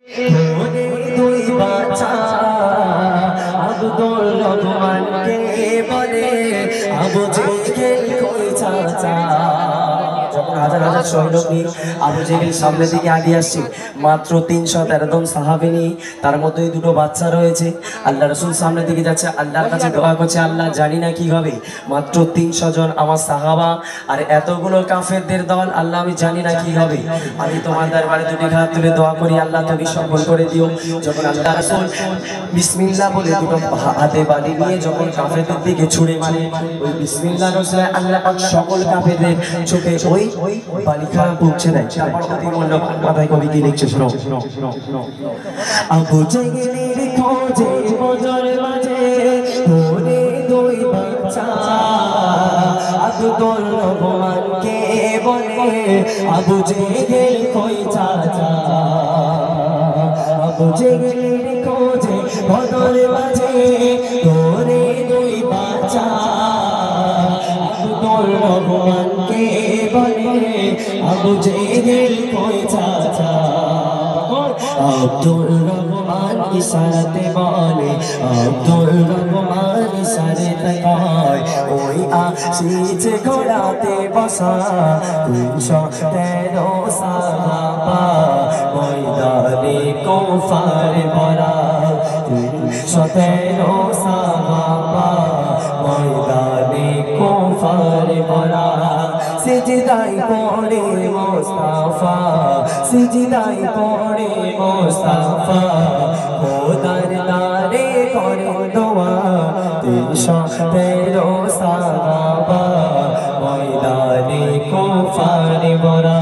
তোরে দুই বাচ্চা আব্দুল রহমানকে বলে আবু জেহেল কই চাচা। যখন হাজার হাজার সৈনিক নিয়ে আবু জেহেল সামনে দিকে আগিয়ে আসছে, মাত্র 313 জন সাহাবী নিয়ে, তার মধ্যে দুটো বাচ্চা রয়েছে। আল্লাহ রাসূল সামনের দিকে যাচ্ছে, আল্লাহর কাছে দোয়া করছে, আল্লাহ জানি না কি হবে, মাত্র 300 জন আমার সাহাবা আর এতগুলো কাফেরদের দল, আল্লাহ আমি জানি না কি হবে, আমি তোমার দরবারে দুটি হাত তুলে দোয়া করি, আল্লাহ তুমি সফল করে দিও। যখন আল্লাহ রাসূল বিসমিল্লাহ বলে দুটো হাতে বালি নিয়ে যখন কাফেরদের দিকে ছুড়ে মারে, ওই বিসমিল্লাহর ওসিলায় আল্লাহ পাক সকল কাফেরদের চোখে ওই বালিকা পৌঁছে দেয়। তারপর অতিমূল্য কথায় কবি কি লিখছে শোনো। আবু জেহেলের খোঁজে বজর বাজে, তোরে দুই বাচ্চা আব্দুল রহমানকে বলে আবু জেহেল কই চাচা। আবু জেহেলের খোঁজে বজর বাজে, তোরে দুই বাচ্চা আব্দুল রহমানকে বলে আবু জেহেল কই চাচা। আব্দুল রহমান ইশারাতে বলে, আব্দুল রহমান ইশারাতে কয়, ওই আসিছে ঘোড়াতে বসা 313 সাহাবা, ময়দানে কুফার ভরা 313 সাহাবা, ময়দানে কুফার ভরা। সিজদায় পড়ে মুস্তাফা, সিজদায় পড়ে মুস্তাফা, খোদার দারে করে দোয়া 313 সাহাবা, ময়দানে কুফার ভরা।